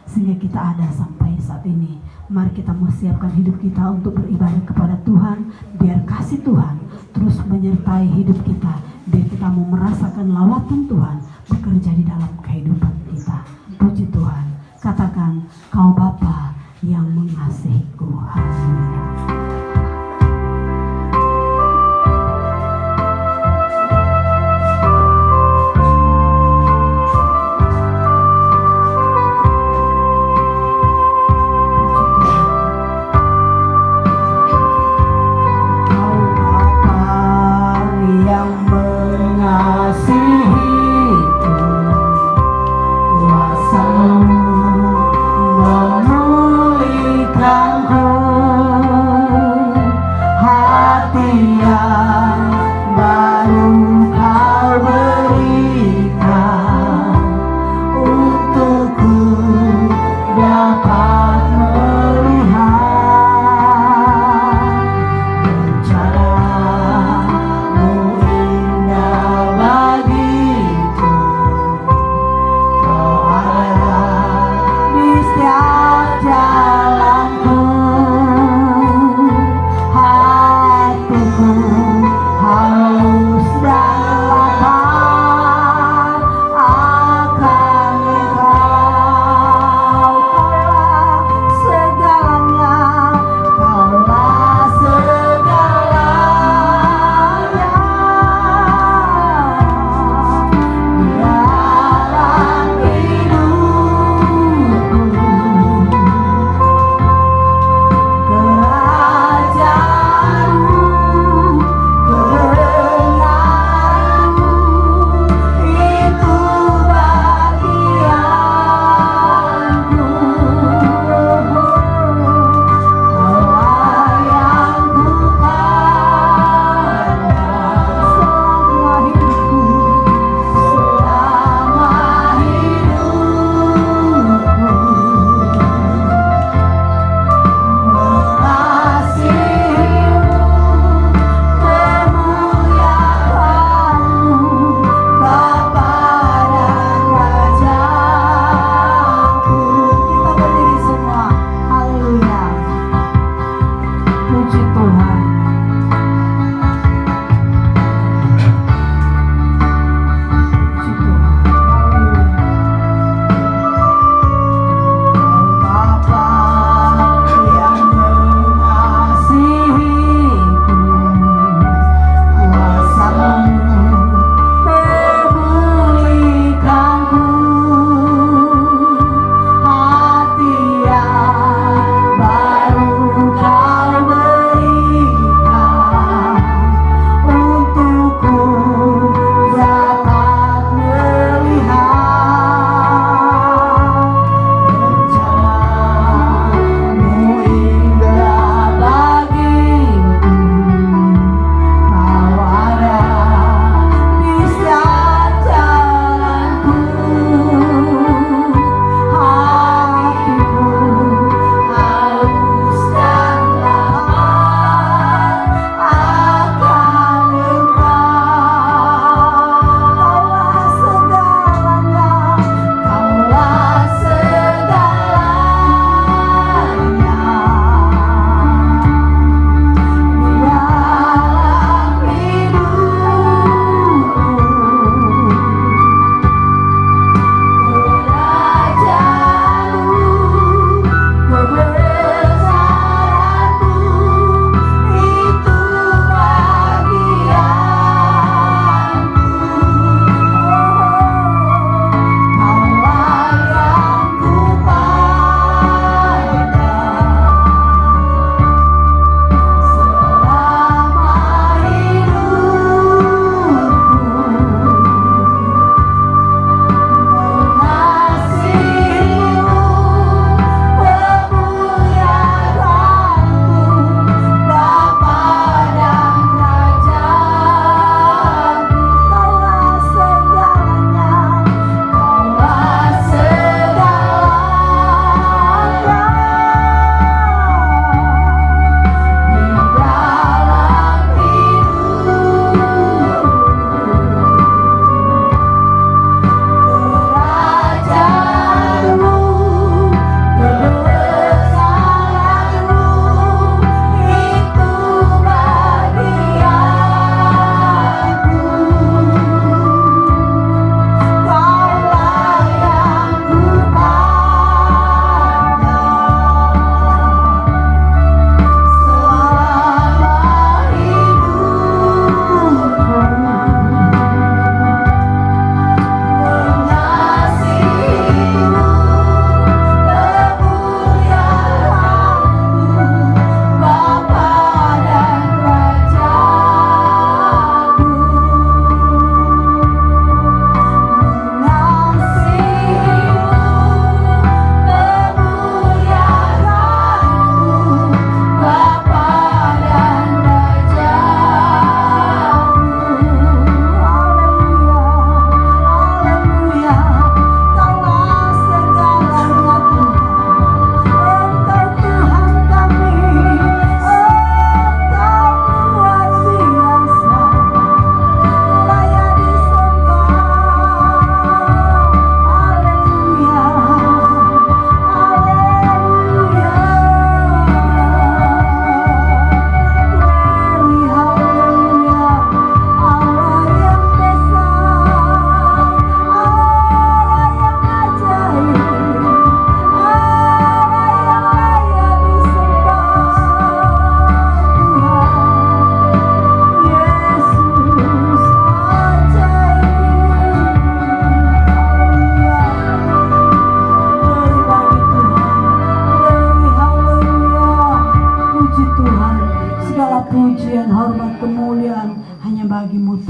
sehingga kita ada sampai saat ini. Mari kita siapkan hidup kita untuk beribadah kepada Tuhan, biar kasih Tuhan terus menyertai hidup kita, biar kita mau merasakan lawatan Tuhan bekerja di dalam kehidupan kita. Puji Tuhan, katakan Kau Bapa yang mengasihiku. Haleluya. Memulihkanku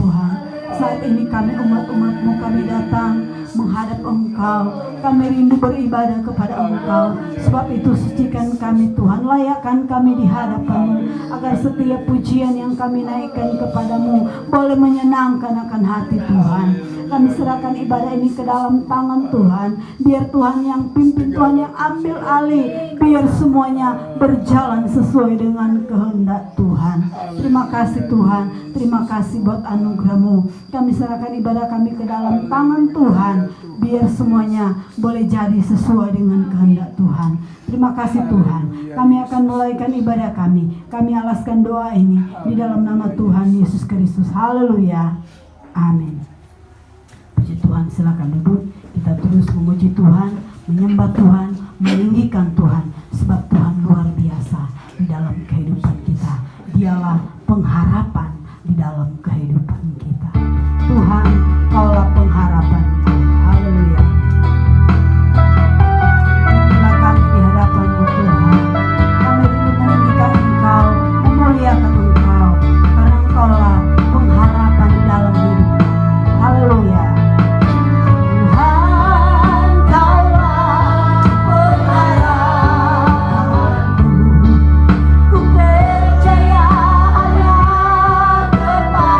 Tuhan. Saat ini kami umat-umat-Mu, kami datang menghadap Engkau. Kami rindu beribadah kepada Engkau. Sebab itu sucikan kami Tuhan, layakkan kami di hadapan-Mu, agar setiap pujian yang kami naikkan kepadamu boleh menyenangkan akan hati Tuhan. Kami serahkan ibadah ini ke dalam tangan Tuhan. Biar Tuhan yang pimpin, Tuhan yang ambil alih. Biar semuanya berjalan sesuai dengan kehendak Tuhan. Terima kasih Tuhan. Terima kasih buat anugerah-Mu. Kami serahkan ibadah kami ke dalam tangan Tuhan. Biar semuanya boleh jadi sesuai dengan kehendak Tuhan. Terima kasih Tuhan. Kami akan mulaikan ibadah kami. Kami alaskan doa ini di dalam nama Tuhan Yesus Kristus. Haleluya. Amin. Puji Tuhan, silakan duduk. Kita terus memuji Tuhan, menyembah Tuhan, meninggikan Tuhan. Sebab Tuhan luar biasa di dalam kehidupan kita. Dialah pengharapan di dalam kehidupan kita. Tuhan, Kaulah pengharapan. Haleluya. Inilah kami di hadapan-Mu Tuhan. Kami rindu meninggikan Engkau, memuliakan Engkau, karena Engkaulah pengharapan di dalam hidup kami. Haleluya. Tuhan, Kaulah pengharapanku. Ku percaya hanya kepada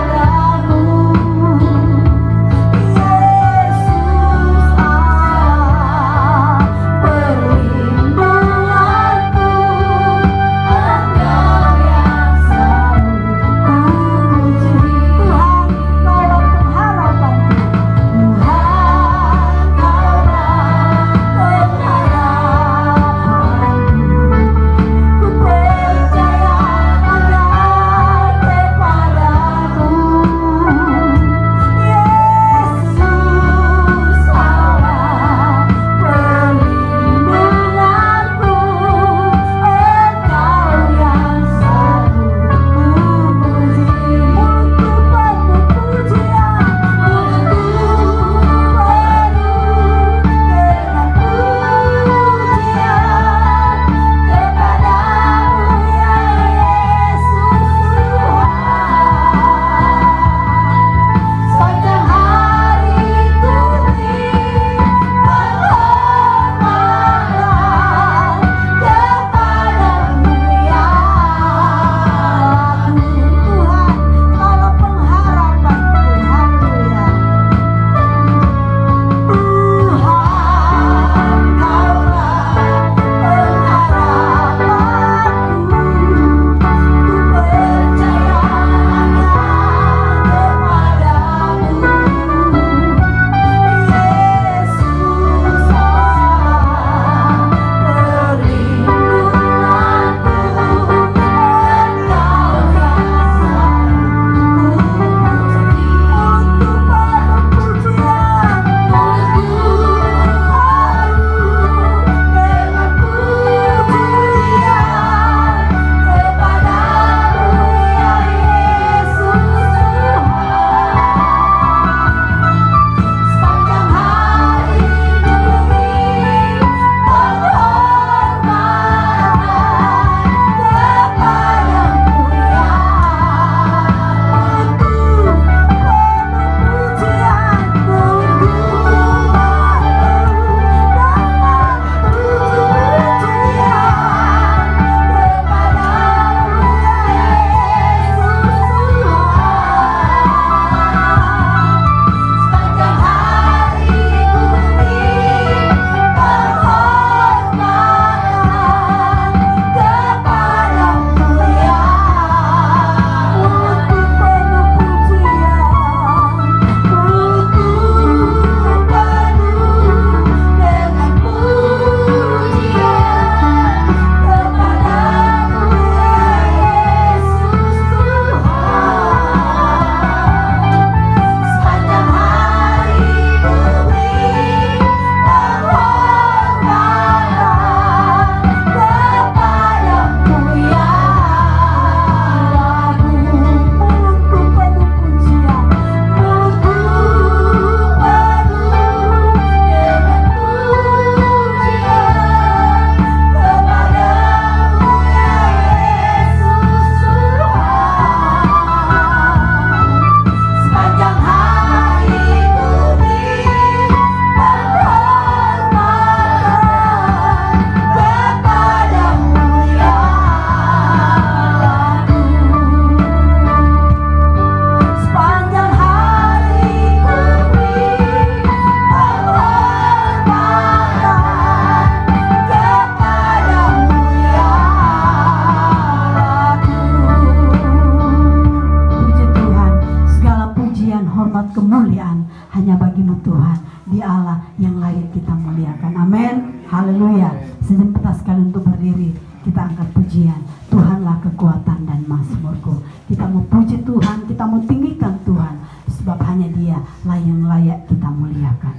segala kemuliaan hanya bagimu Tuhan. Di Allah yang layak kita muliakan. Amin. Haleluya. Sebentar sekali untuk berdiri, kita angkat pujian. Tuhanlah kekuatan dan mazmurku. Kita mau puji Tuhan, kita mau tinggikan Tuhan, sebab hanya Dia yang layak kita muliakan.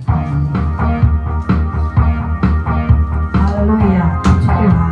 Haleluya. Puji Tuhan.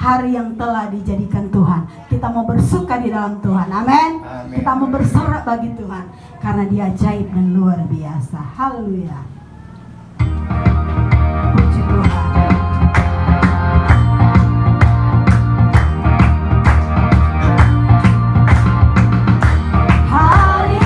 Hari yang telah dijadikan Tuhan, kita mau bersuka di dalam Tuhan. Amin. Kita mau bersorak bagi Tuhan karena Dia ajaib dan luar biasa. Haleluya. Puji Tuhan. Hari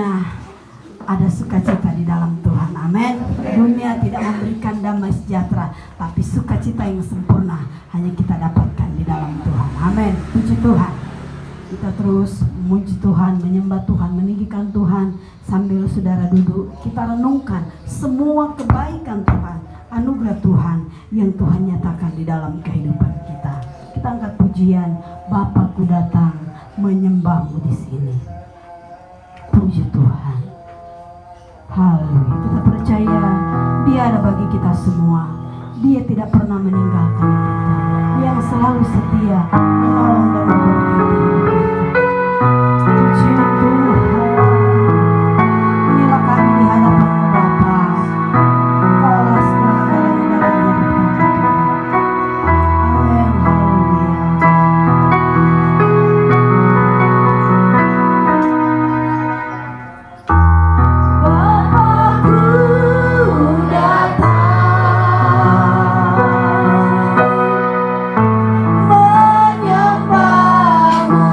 dunia ada sukacita di dalam Tuhan. Amin. Dunia tidak memberikan damai sejahtera, tapi sukacita yang sempurna hanya kita dapatkan di dalam Tuhan. Amin. Puji Tuhan. Kita terus memuji Tuhan, menyembah Tuhan, meninggikan Tuhan sambil saudara duduk. Kita renungkan semua kebaikan Tuhan, anugerah Tuhan yang Tuhan nyatakan di dalam kehidupan kita. Kita angkat pujian, Bapakku datang menyembahmu di sini. Puji Tuhan. Haleluya. Kita percaya Dia ada bagi kita semua. Dia tidak pernah meninggalkan kita. Dia yang selalu setia menolong dan memberkati hidup kita. Puji Tuhan. Inilah kami di hadapan-Mu Bapa. Engkaulah segala-galanya dalam hidup kami Tuhan. Amin. Haleluya. Menyembahmu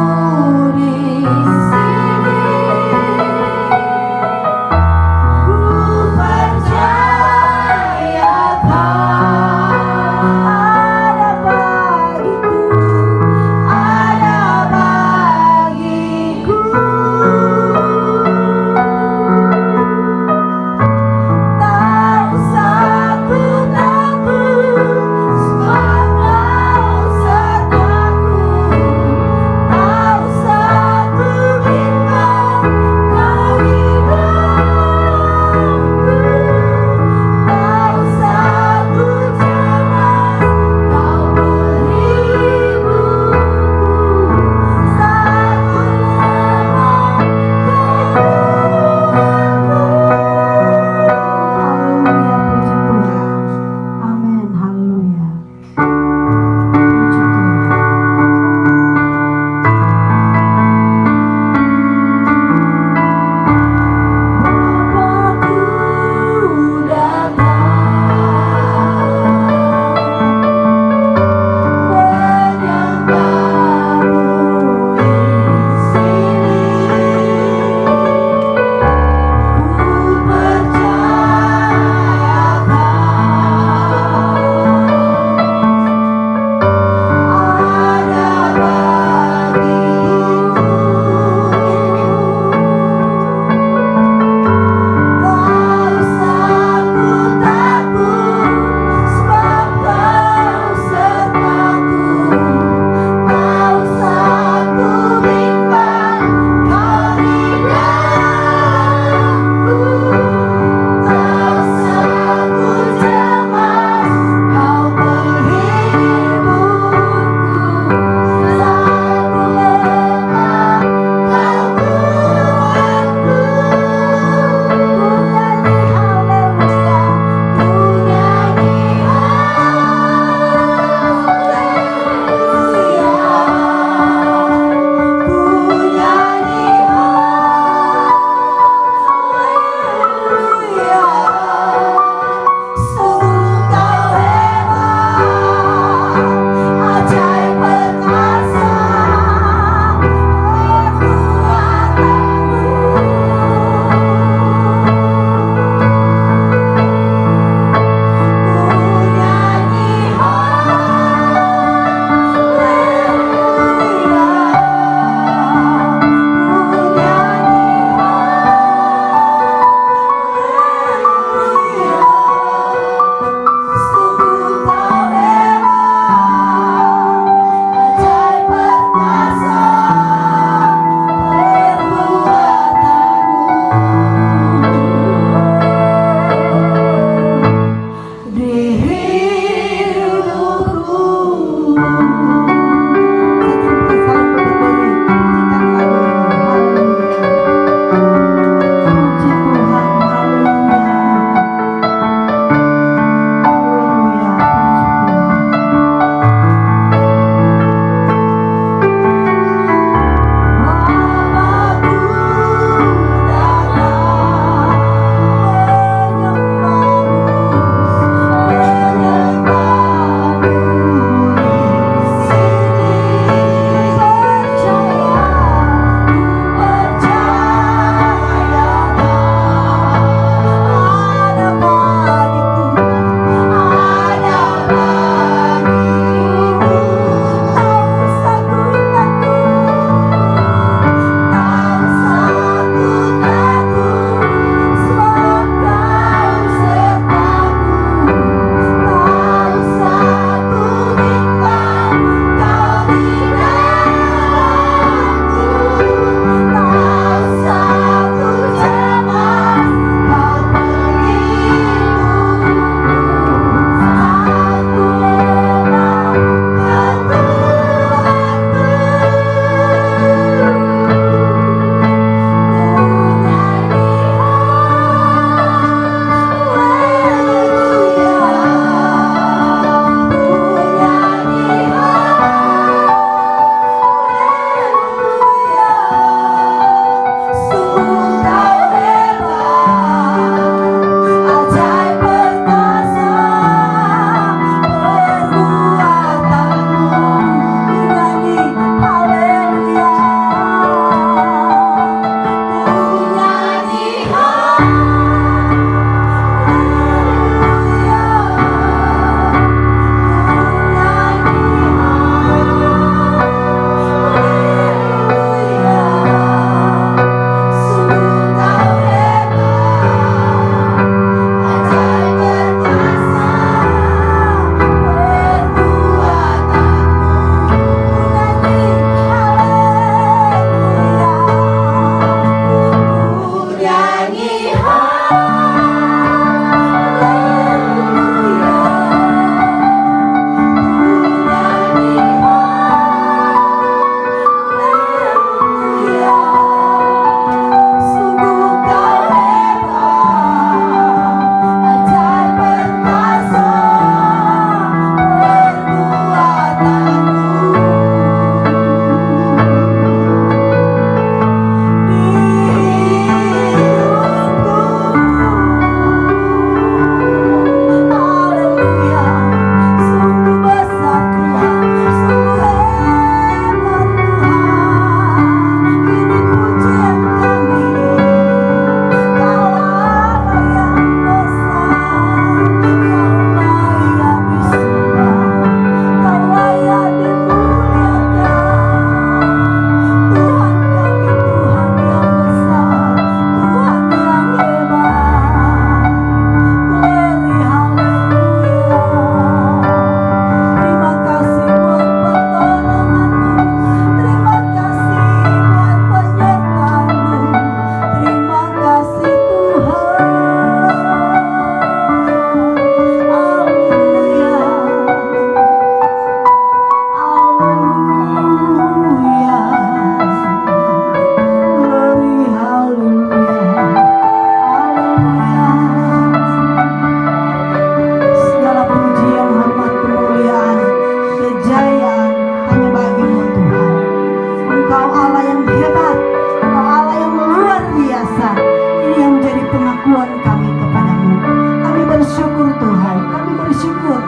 pengakuan kami kepadamu. Kami bersyukur Tuhan, kami bersyukur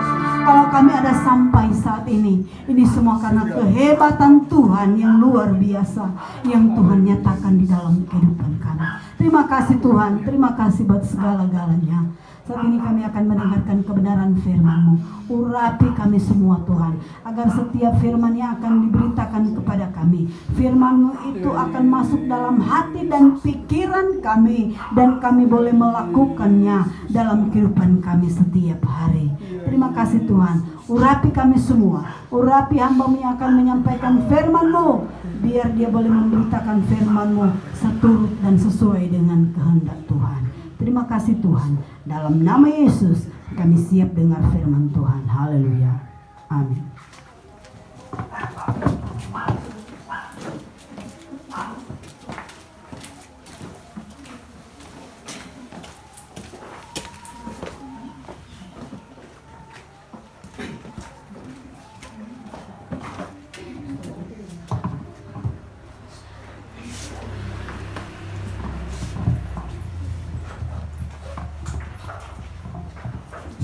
kalau kami ada sampai saat ini. Ini semua karena kehebatan Tuhan yang luar biasa yang Tuhan nyatakan di dalam kehidupan kami. Terima kasih Tuhan, terima kasih buat segala-galanya. Saat ini kami akan mendengarkan kebenaran firman-Mu. Urapi kami semua Tuhan, agar setiap firman yang akan diberitakan kepada kami, firman-Mu itu akan masuk dalam hati dan pikiran kami, dan kami boleh melakukannya dalam kehidupan kami setiap hari. Terima kasih Tuhan. Urapi kami semua, urapi hamba-Mu yang akan menyampaikan firman-Mu, biar dia boleh memberitakan firman-Mu seturut dan sesuai dengan kehendak Tuhan. Terima kasih Tuhan. Dalam nama Yesus kami siap dengar firman Tuhan. Haleluya. Amin.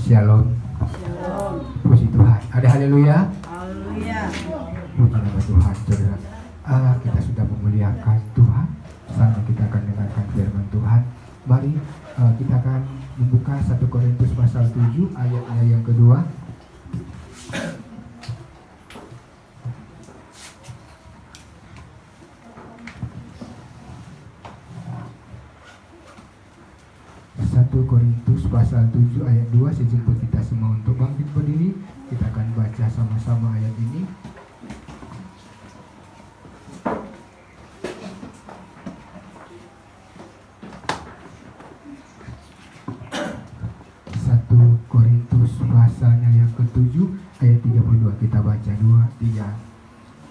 Shalom. Puji Tuhan. Ada haleluya. Haleluya. Puji nama Tuhan, saudara. Kita sudah memuliakan Tuhan. Sama kita akan dengarkan firman Tuhan. Mari kita akan membuka 1 Korintus pasal 7 ayatnya yang kedua. Korintus pasal 7 ayat 2. Sejumpa kita semua untuk bangkit berdiri, kita akan baca sama-sama ayat ini. Korintus pasalnya yang ke-7 ayat 32. Kita baca 2, 3.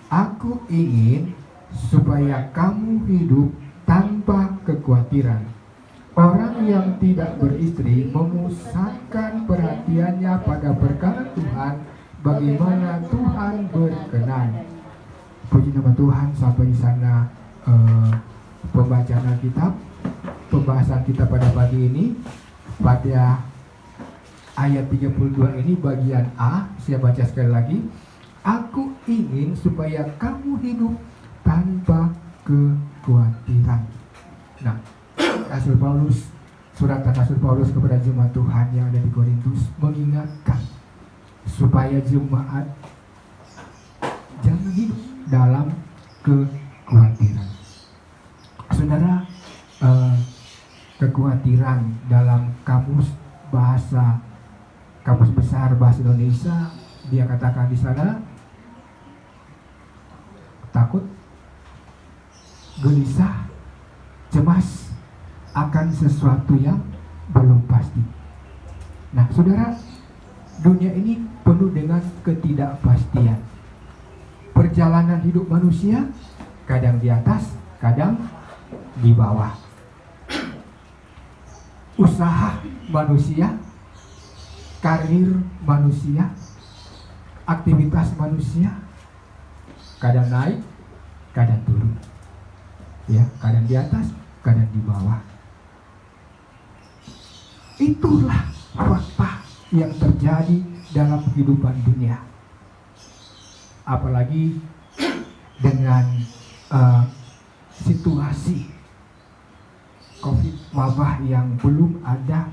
Aku ingin supaya kamu hidup tanpa kekhawatiran. Orang yang tidak beristri memusatkan perhatiannya pada perkara Tuhan, bagaimana Tuhan berkenan. Puji nama Tuhan. Sampai di sana pembacaan Alkitab. Pembahasan kita pada pagi ini pada ayat 32 ini bagian A. Saya baca sekali lagi. Aku ingin supaya kamu hidup tanpa kekhawatiran. Nah, Rasul Paulus, surat Rasul Paulus kepada jemaat Tuhan yang ada di Korintus mengingatkan supaya jemaat jangan hidup dalam kekhawatiran. Saudara, kekhawatiran dalam kamus besar bahasa Indonesia, dia katakan di sana takut, gelisah, cemas akan sesuatu yang belum pasti. Nah, saudara, dunia ini penuh dengan ketidakpastian. Perjalanan hidup manusia kadang di atas, kadang di bawah. Usaha manusia, karir manusia, aktivitas manusia kadang naik, kadang turun. Ya, kadang di atas, kadang di bawah. Itulah fakta yang terjadi dalam kehidupan dunia. Apalagi dengan situasi COVID wabah yang belum ada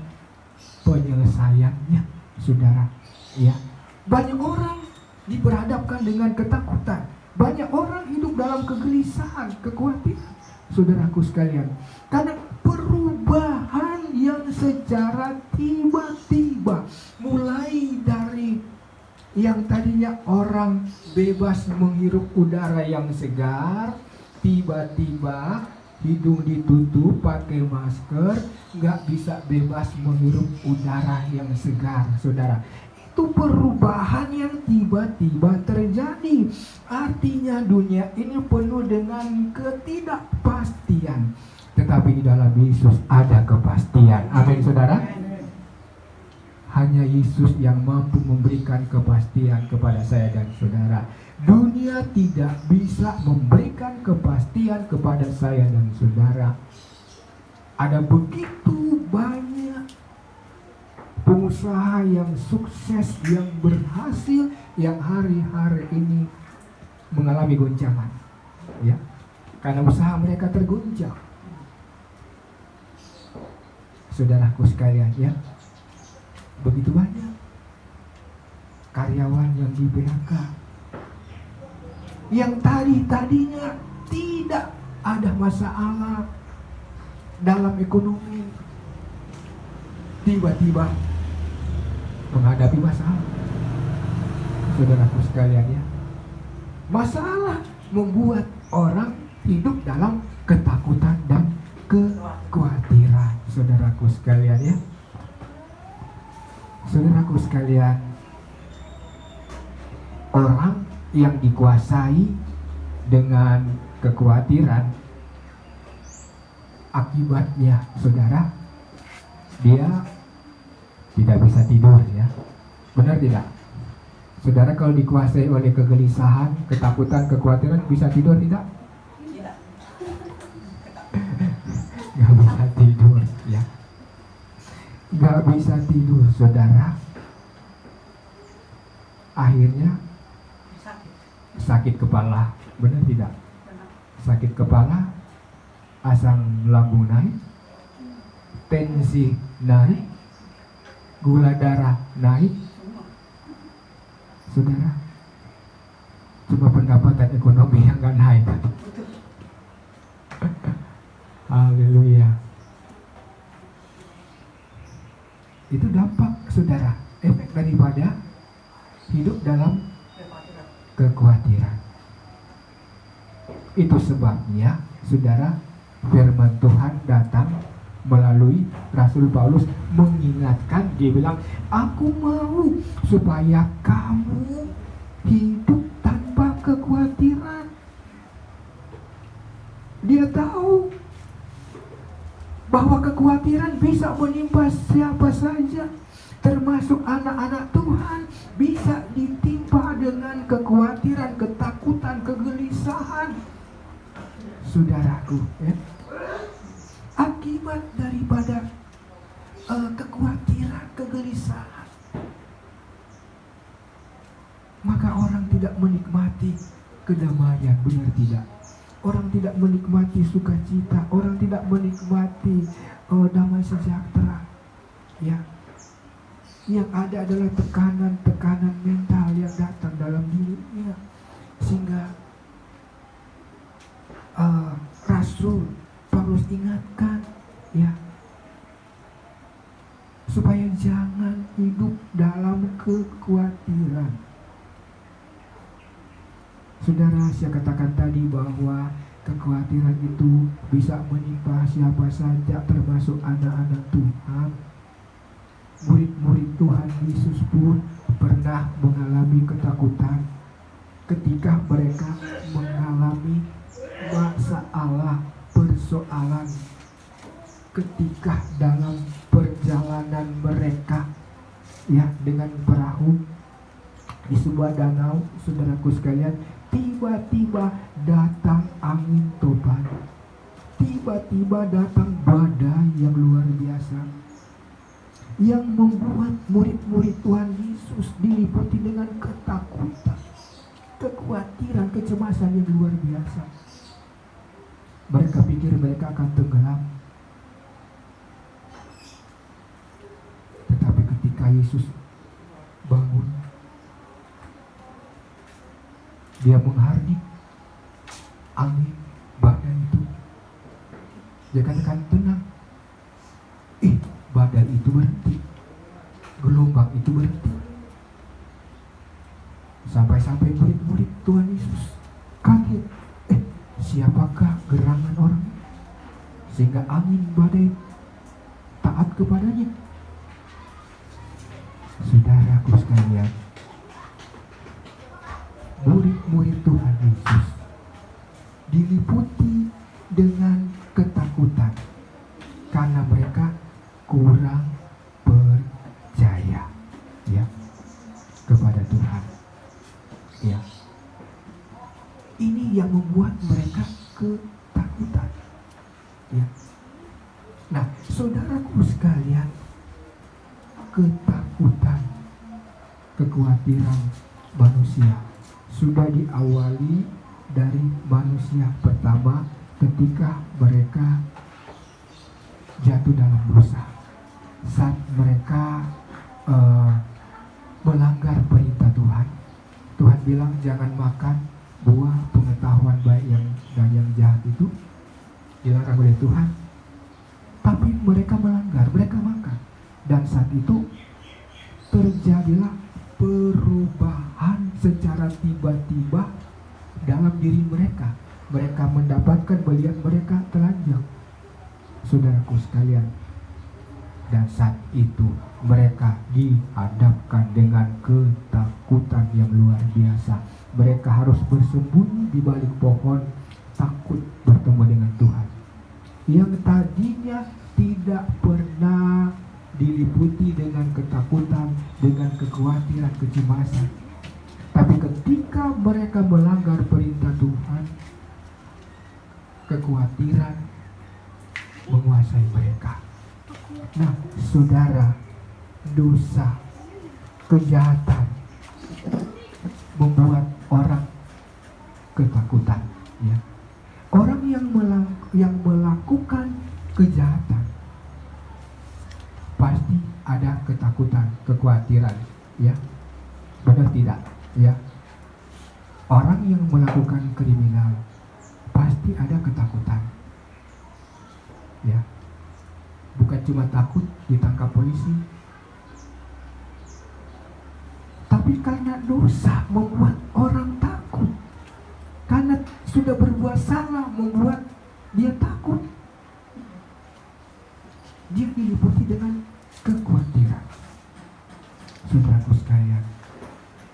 penyelesaiannya, saudara. Ya, banyak orang diperhadapkan dengan ketakutan. Banyak orang hidup dalam kegelisahan, kekhawatiran, saudaraku sekalian, karena perubahan yang secara tiba-tiba, mulai dari yang tadinya orang bebas menghirup udara yang segar, tiba-tiba hidung ditutup pakai masker, nggak bisa bebas menghirup udara yang segar, saudara. Itu perubahan yang tiba-tiba terjadi. Artinya dunia ini penuh dengan ketidakpastian. Tetapi di dalam Yesus ada kepastian. Amin, saudara. Hanya Yesus yang mampu memberikan kepastian kepada saya dan saudara. Dunia tidak bisa memberikan kepastian kepada saya dan saudara. Ada begitu banyak usaha yang sukses, yang berhasil, yang hari-hari ini mengalami goncangan, ya, karena usaha mereka terguncang. Saudaraku sekalian, ya, begitu banyak karyawan yang di PHK, yang tadinya tidak ada masalah dalam ekonomi, tiba-tiba menghadapi masalah. Saudaraku sekalian, ya, masalah membuat orang hidup dalam ketakutan dan kekhawatiran. Saudaraku sekalian, ya, saudaraku sekalian, orang yang dikuasai dengan kekhawatiran, akibatnya, saudara, dia tidak bisa tidur, ya. Benar tidak? Saudara, kalau dikuasai oleh kegelisahan, ketakutan, kekhawatiran, bisa tidur tidak? Tidak. Gak bisa tidur, ya. Gak bisa tidur, saudara. Akhirnya sakit kepala. Benar tidak? Sakit kepala, asam lambung naik, tensi naik, gula darah naik. Saudara, cuma pendapatan ekonomi yang gak naik. Haleluya. Itu dampak, saudara, efek daripada hidup dalam kekhawatiran. Itu sebabnya, saudara, firman Tuhan datang melalui Rasul Paulus mengingatkan. Dia bilang, aku mau supaya kamu hidup tanpa kekhawatiran. Dia tahu bahwa kekhawatiran bisa menimpa siapa saja, termasuk anak-anak Tuhan, bisa ditimpa dengan kekhawatiran, ketakutan, kegelisahan. Saudaraku, ya, akibat daripada kekhawatiran, kegelisahan, maka orang tidak menikmati kedamaian. Benar tidak? Orang tidak menikmati sukacita, orang tidak menikmati damai sejahtera, ya. Yang ada adalah tekanan-tekanan mental yang datang dalam dirinya, sehingga Rasul Paulus ingatkan, ya, supaya jangan hidup dalam kekhawatiran. Saudara, saya katakan tadi bahwa kekhawatiran itu bisa menimpa siapa saja, termasuk anak-anak Tuhan. Murid-murid Tuhan Yesus pun pernah mengalami ketakutan ketika mereka mengalami masalah, persoalan, ketika dalam perjalanan mereka, ya, dengan perahu di sebuah danau. Saudaraku sekalian, tiba-tiba datang angin topan, tiba-tiba datang badai yang luar biasa, yang membuat murid-murid Tuhan Yesus diliputi dengan ketakutan, kekhawatiran, kecemasan yang luar biasa. Mereka pikir mereka akan tenggelam. Tetapi ketika Yesus bangun, dia menghardik angin badai itu. Dia katakan, tenang. Badai itu berhenti, gelombang itu berhenti. Sampai-sampai murid-murid Tuhan Yesus kaget. Siapakah gerangan orang sehingga angin badai taat kepadanya? Saudaraku sekalian, murid-murid Tuhan Yesus diliputi dengan ketakutan karena mereka kurang percaya, ya, kepada Tuhan, ya. Ini yang membuat mereka ketakutan, ya. Nah, saudaraku sekalian, ketakutan ketakutan, kekhawatiran manusia sudah diawali dari manusia pertama ketika mereka jatuh dalam dosa. Saat mereka melanggar perintah Tuhan, Tuhan bilang jangan makan buah pengetahuan baik dan yang jahat itu, dilarang oleh Tuhan. Tapi mereka melanggar, mereka makan, dan saat itu terjadilah perubahan secara tiba-tiba dalam diri mereka. Mereka mendapatkan melihat mereka telanjang, saudaraku sekalian. Dan saat itu mereka dihadapkan dengan ketakutan yang luar biasa. Mereka harus bersembunyi di balik pohon, takut bertemu dengan Tuhan. Yang tadinya tidak pernah diliputi dengan ketakutan, dengan kekhawatiran, kecemasan. Tapi ketika mereka melanggar perintah Tuhan, kekhawatiran menguasai mereka. Nah, saudara, dosa, kejahatan membuat orang ketakutan, ya. Orang yang melakukan kejahatan pasti ada ketakutan, kekhawatiran, ya. Benar tidak? Ya. Orang yang melakukan kriminal pasti ada ketakutan. Ya. Bukan cuma takut ditangkap polisi, tapi karena dosa membuat orang takut. Karena sudah berbuat salah membuat dia takut. Dia diliputi dengan kekhawatiran. Saudaraku sekalian,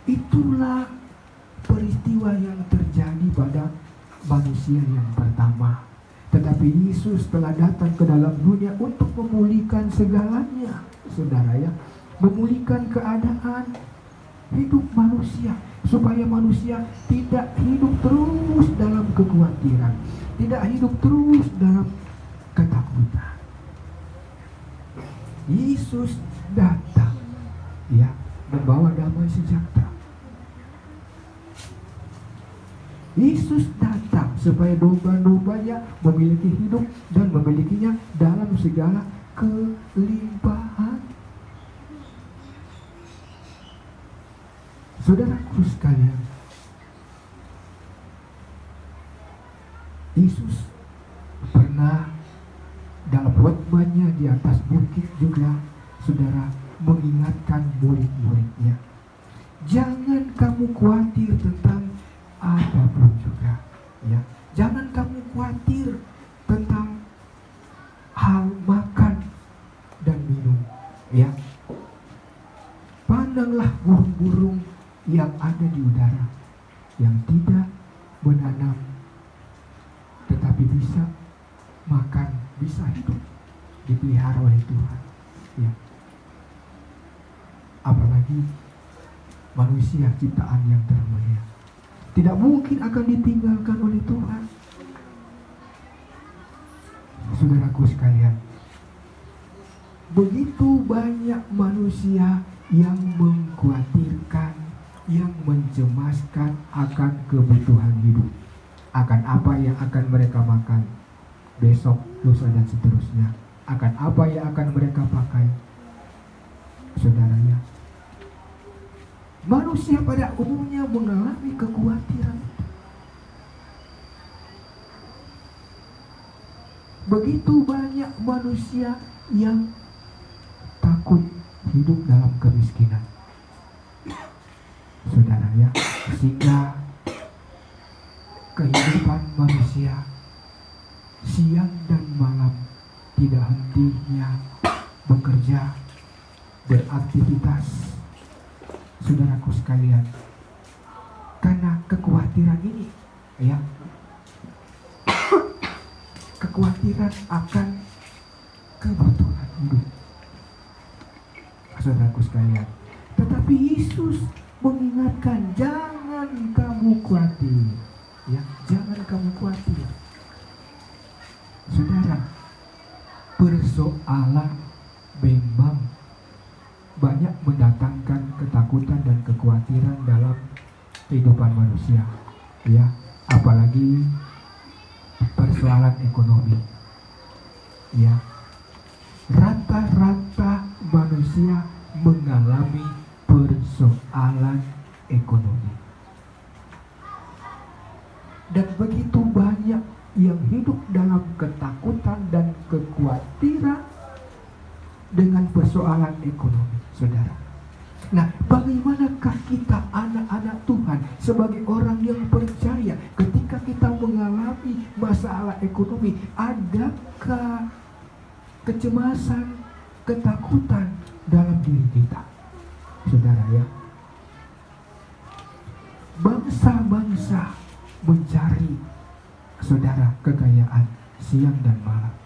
itulah peristiwa yang terjadi pada manusia yang pertama. Tetapi Yesus telah datang ke dalam dunia untuk memulihkan segalanya, saudara, ya. Memulihkan keadaan hidup manusia, supaya manusia tidak hidup terus dalam kekhawatiran, tidak hidup terus dalam ketakutan. Yesus datang, ya, membawa damai sejahtera. Yesus datang supaya domba-dombanya memiliki hidup dan memilikinya dalam segala kelimpahan. Saudaraku sekalian, Yesus pernah dalam khotbahnya di atas bukit juga, saudara, mengingatkan murid-muridnya, jangan kamu khawatir tentang apapun juga, ya. Jangan kamu khawatir tentang hal makan dan minum, ya. Pandanglah burung-burung yang ada di udara, yang tidak menanam tetapi bisa makan, bisa hidup, dipelihara oleh Tuhan, ya. Apalagi manusia ciptaan yang termulia, tidak mungkin akan ditinggalkan oleh Tuhan. Saudaraku sekalian, begitu banyak manusia yang mengkhawatirkan, yang mencemaskan akan kebutuhan hidup, akan apa yang akan mereka makan besok, lusa, dan seterusnya, akan apa yang akan mereka pakai. Saudaranya, manusia pada umumnya mengalami kekhawatiran. Begitu banyak manusia yang takut hidup dalam kemiskinan, saudara, ya, sehingga kehidupan manusia siang dan malam tidak hentinya bekerja, beraktivitas. Saudaraku sekalian, karena kekhawatiran ini, ya, kekhawatiran akan kebutuhan hidup, saudaraku sekalian. Tetapi Yesus mengingatkan, jangan kamu khawatir, ya, jangan kamu khawatir. Saudara, persoalan memang banyak mendapat mendatangkan ketakutan dan kekhawatiran dalam kehidupan manusia, ya, apalagi persoalan ekonomi, ya. Rata-rata manusia mengalami persoalan ekonomi, dan begitu banyak yang hidup dalam ketakutan dan kekhawatiran dengan persoalan ekonomi, saudara. Nah, bagaimanakah kita anak-anak Tuhan sebagai orang yang percaya ketika kita mengalami masalah ekonomi? Adakah kecemasan, ketakutan dalam diri kita, saudara, ya? Bangsa-bangsa mencari, saudara, kekayaan siang dan malam.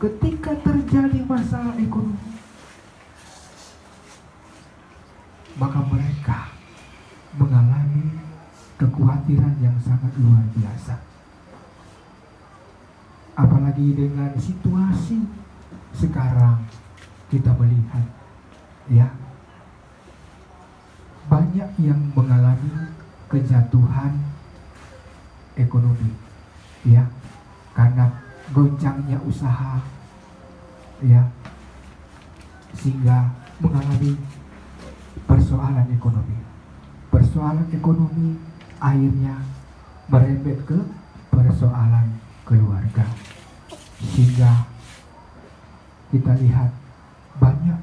Ketika terjadi masalah ekonomi, maka mereka mengalami kekhawatiran yang sangat luar biasa. Apalagi dengan situasi sekarang kita melihat, ya, banyak yang mengalami kejatuhan ekonomi, ya, karena goncangnya usaha, ya, sehingga mengalami persoalan ekonomi. Persoalan ekonomi akhirnya merembet ke persoalan keluarga, sehingga kita lihat banyak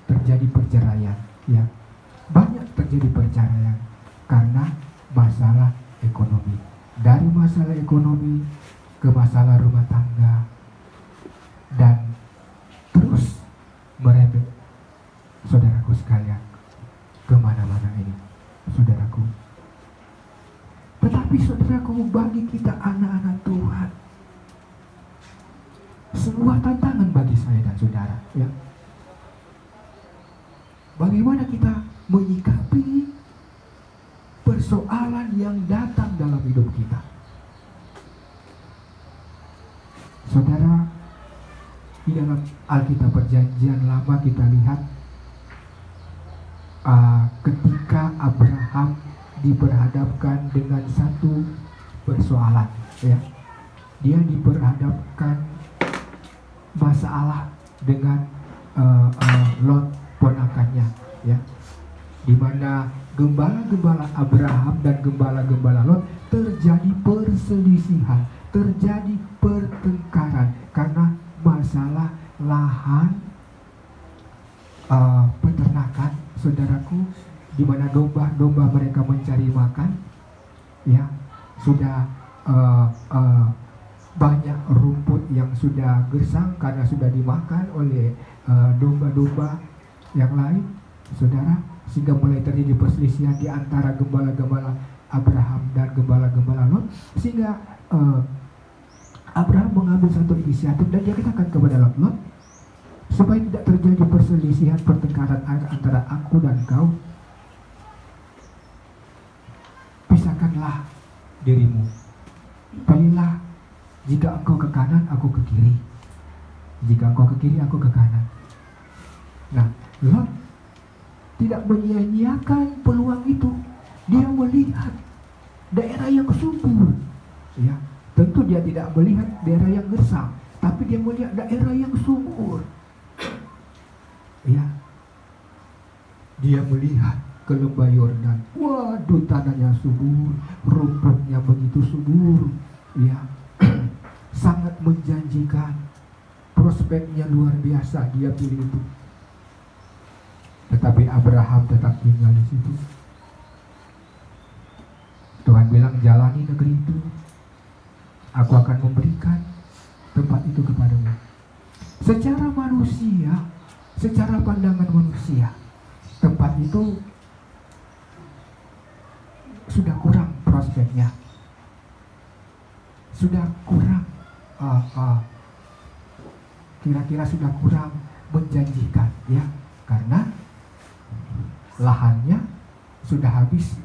terjadi perceraian, ya, banyak terjadi perceraian karena masalah ekonomi. Dari masalah ekonomi ke masalah rumah tangga, dan terus merembet, saudaraku sekalian, kemana-mana ini, saudaraku. Tetapi saudaraku, bagi kita anak-anak Tuhan, sebuah tantangan bagi saya dan saudara, ya. Bagaimana kita menyikapi persoalan yang datang dalam hidup kita? Saudara, di dalam Alkitab Perjanjian Lama kita lihat ketika Abraham diperhadapkan dengan satu persoalan, ya, dia diperhadapkan masalah dengan Lot, ponakannya, ya, di mana gembala-gembala Abraham dan gembala-gembala Lot terjadi perselisihan, terjadi pertengkaran karena masalah lahan peternakan, saudaraku, di mana domba-domba mereka mencari makan, ya, sudah banyak rumput yang sudah gersang karena sudah dimakan oleh domba-domba yang lain, saudara, sehingga mulai terjadi perselisihan di antara gembala-gembala Abraham dan gembala-gembala Lot, sehingga Abraham mengambil satu inisiatif dan dia katakan kepada Lot, supaya tidak terjadi perselisihan, pertengkaran antara aku dan kau, pisahkanlah dirimu, pilihlah, jika engkau ke kanan, aku ke kiri, jika engkau ke kiri, aku ke kanan. Nah, Lot tidak menyia-nyiakan peluang itu. Dia melihat daerah yang subur, ya, tentu dia tidak melihat daerah yang gersang, tapi dia melihat daerah yang subur, ya. Dia melihat ke lembah Yordan, waduh, tanahnya subur, rumputnya begitu subur, ya, sangat menjanjikan, prospeknya luar biasa. Dia pilih itu. Tetapi Abraham tetap tinggal di situ. Tuhan bilang, jalani negeri itu, aku akan memberikan tempat itu kepadamu. Secara manusia, secara pandangan manusia, tempat itu sudah kurang prospeknya, sudah kurang, kira-kira sudah kurang menjanjikan, ya, karena lahannya sudah habis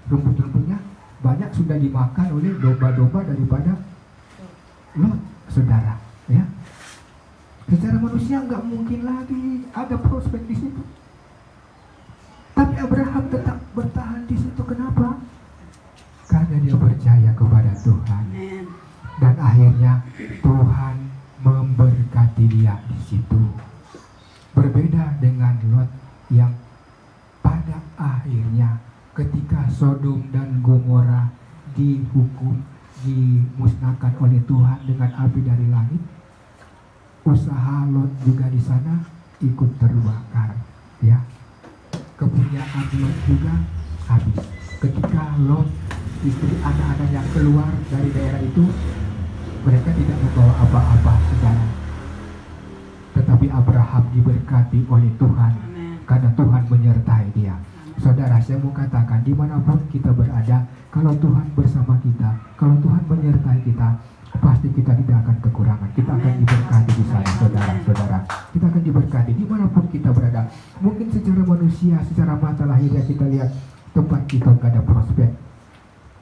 rumput-rumputnya banyak sudah dimakan oleh domba-domba daripada Lot, saudara, ya. Secara manusia nggak mungkin lagi ada prospek di situ. Tapi Abraham tetap bertahan di situ. Kenapa? Karena dia percaya kepada Tuhan. Amen. Dan akhirnya Tuhan memberkati dia di situ. Berbeda dengan Lot yang pada akhirnya ketika Sodom dan Gomora dihukum, dimusnahkan oleh Tuhan dengan api dari langit, usaha Lot juga di sana ikut terbakar, ya. Kepunyaan Lot juga habis. Ketika Lot, istri, anak-anak yang keluar dari daerah itu, mereka tidak membawa apa-apa, saudara. Tetapi Abraham diberkati oleh Tuhan. Amen. Karena Tuhan menyertai dia. Saudara, saya mau katakan, dimanapun kita berada, kalau Tuhan bersama kita, kalau Tuhan menyertai kita, pasti kita tidak akan kekurangan. Kita akan diberkati di sana, saudara-saudara. Kita akan diberkati dimanapun kita berada. Mungkin secara manusia, secara mata lahirnya kita lihat tempat kita nggak ada prospek,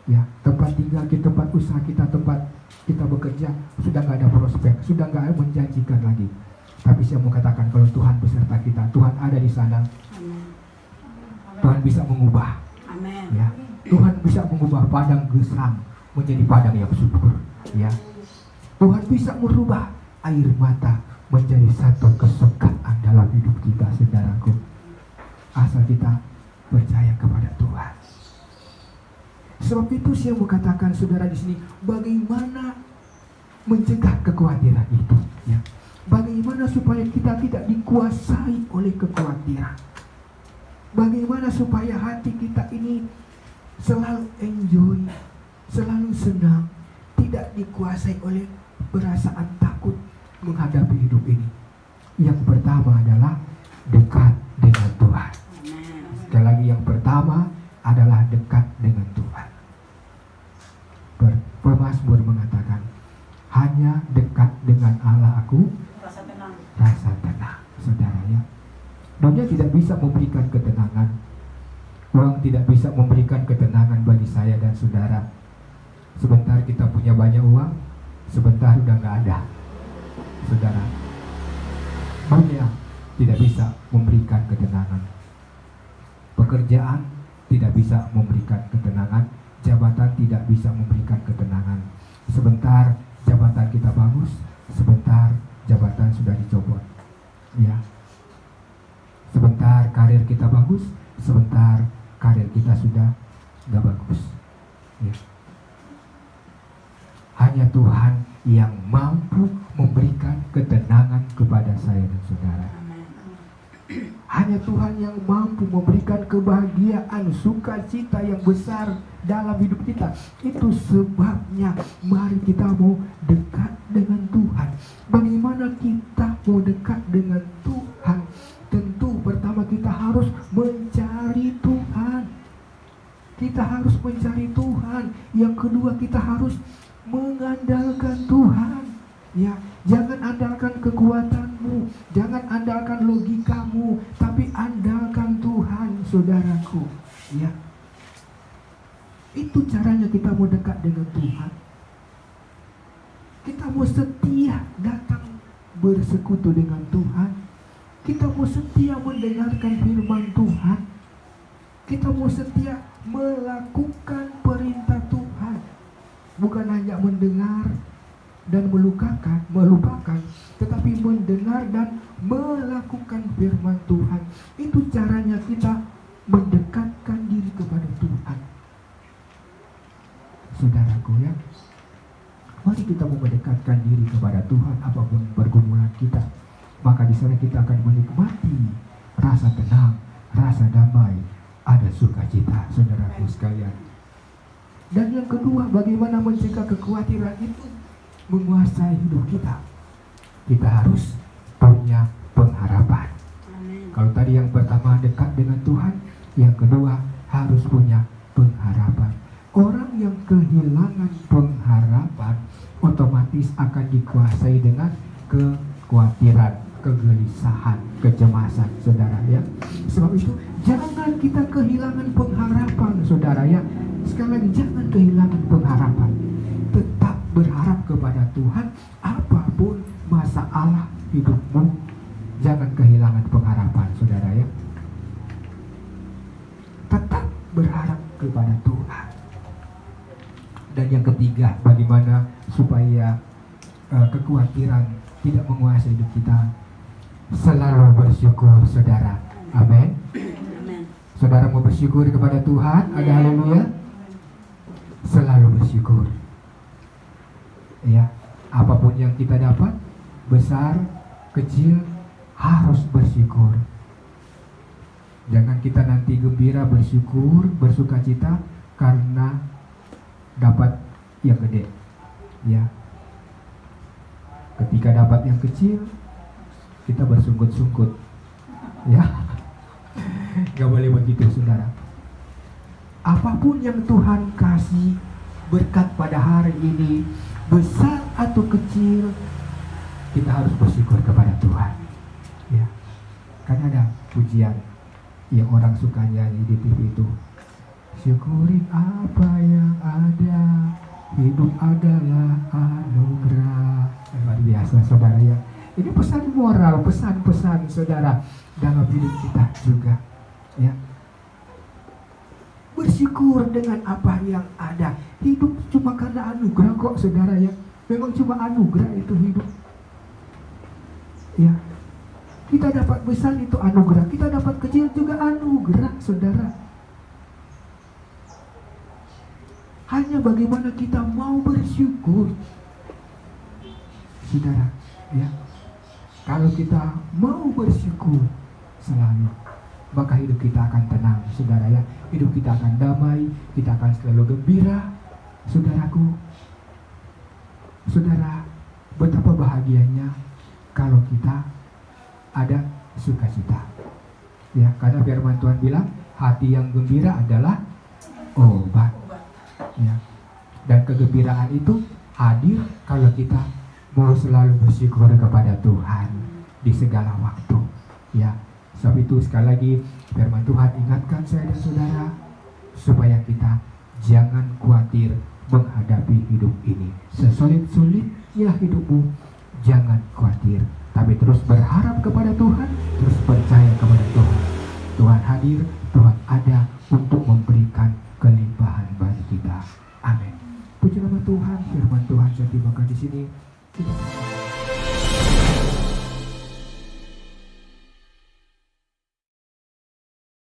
ya, tempat tinggal kita, tempat usaha kita, tempat kita bekerja sudah nggak ada prospek, sudah nggak menjanjikan lagi. Tapi saya mau katakan, kalau Tuhan beserta kita, Tuhan ada di sana. Tuhan bisa mengubah, Amen. ya. Tuhan bisa mengubah padang gersang menjadi padang yang subur, ya. Tuhan bisa merubah air mata menjadi satu kesukaan dalam hidup kita, saudaraku. Asal kita percaya kepada Tuhan. Sebab itu saya mau katakan, saudara, di sini bagaimana mencegah kekhawatiran itu, ya. Bagaimana supaya kita tidak dikuasai oleh kekhawatiran. Bagaimana supaya hati kita ini selalu enjoy, selalu senang, tidak dikuasai oleh perasaan takut menghadapi hidup ini. Yang pertama adalah dekat dengan Tuhan. Sekali lagi, yang pertama adalah dekat dengan Tuhan. Pemazmur mengatakan, hanya dekat dengan Allah aku rasa tenang. Saudara, ya, dunia tidak bisa memberikan ketenangan. Uang tidak bisa memberikan ketenangan bagi saya dan saudara. Sebentar kita punya banyak uang, sebentar udah nggak ada, saudara. Dunia tidak bisa memberikan ketenangan. Pekerjaan tidak bisa memberikan ketenangan. Jabatan tidak bisa memberikan ketenangan. Sebentar jabatan kita bagus, sebentar jabatan sudah dicopot, ya. Sebentar karir kita bagus, sebentar karir kita sudah gak bagus, ya. Hanya Tuhan yang mampu memberikan ketenangan kepada saya dan saudara. Hanya Tuhan yang mampu memberikan kebahagiaan, sukacita yang besar dalam hidup kita. Itu sebabnya mari kita mau dekat dengan Tuhan. Bagaimana kita mau dekat dengan Tuhan? Tentu pertama kita harus mencari Tuhan. Kita harus mencari Tuhan. Yang kedua, kita harus mengandalkan Tuhan. Ya, jangan andalkan kekuatanmu, jangan andalkan logikamu, tapi andalkan Tuhan, saudaraku. Ya, itu caranya kita mau dekat dengan Tuhan. Kita mau setia datang bersekutu dengan Tuhan. Kita mau setia mendengarkan firman Tuhan. Kita mau setia melakukan perintah Tuhan. Bukan hanya mendengar dan melupakan, tetapi mendengar dan melakukan firman Tuhan. Itu caranya kita mendekatkan diri kepada Tuhan. Saudaraku, ya, mari kita mau mendekatkan diri kepada Tuhan apapun pergumulan kita. Maka di sana kita akan menikmati rasa tenang, rasa damai, ada sukacita, saudaraku sekalian. Dan yang kedua, bagaimana mencegah kekhawatiran itu menguasai hidup kita? Kita harus punya pengharapan. Amen. Kalau tadi yang pertama dekat dengan Tuhan, yang kedua harus punya pengharapan. Orang yang kehilangan pengharapan otomatis akan dikuasai dengan kekhawatiran, kegelisahan, kecemasan, saudara, ya. Sebab itu jangan kita kehilangan pengharapan, saudara, ya. Sekali lagi, jangan kehilangan pengharapan. Tetap berharap kepada Tuhan apapun masalah hidupmu jangan kehilangan pengharapan, saudara ya. Tetap berharap kepada Tuhan. Dan yang ketiga, bagaimana supaya kekhawatiran tidak menguasai hidup kita? Selalu bersyukur, saudara. Amin. Saudara mau bersyukur kepada Tuhan? Ada haleluya. Selalu bersyukur. Ya, apapun yang kita dapat, besar, kecil, harus bersyukur. Jangan kita nanti gembira, bersyukur, bersukacita karena dapat yang gede. Ya. Ketika dapat yang kecil, kita bersungkut-sungkut. Ya. Gak boleh begitu, saudara. Apapun yang Tuhan kasih berkat pada hari ini, besar atau kecil, kita harus bersyukur kepada Tuhan. Ya. Kan ada pujian yang orang suka nyanyi di TV itu. Syukurin apa yang ada, hidup adalah anugerah. Luar biasa, saudara ya. Ini pesan moral, pesan-pesan saudara dalam hidup kita juga. Ya. Bersyukur dengan apa yang ada. Hidup cuma karena anugerah kok, saudara ya. Memang cuma anugerah itu hidup. Ya. Kita dapat besar itu anugerah, kita dapat kecil juga anugerah, saudara. Hanya bagaimana kita mau bersyukur, saudara. Ya. Kalau kita mau bersyukur selalu, maka hidup kita akan tenang, saudara ya. Hidup kita akan damai, kita akan selalu gembira, saudaraku. Saudara, betapa bahagianya kalau kita ada sukacita. Ya, karena firman Tuhan bilang, hati yang gembira adalah obat. Ya. Dan kegembiraan itu hadir kalau kita mau selalu bersyukur kepada Tuhan di segala waktu. Ya. Sebab itu sekali lagi firman Tuhan ingatkan saya dan saudara supaya kita jangan khawatir menghadapi hidup ini. Sesulit-sulitnya hidupmu, jangan khawatir, tapi terus berharap kepada Tuhan, terus percaya kepada Tuhan. Tuhan hadir, Tuhan ada untuk memberikan kelimpahan bagi kita. Amin. Puji nama Tuhan, firman Tuhan saya tibakan di sini.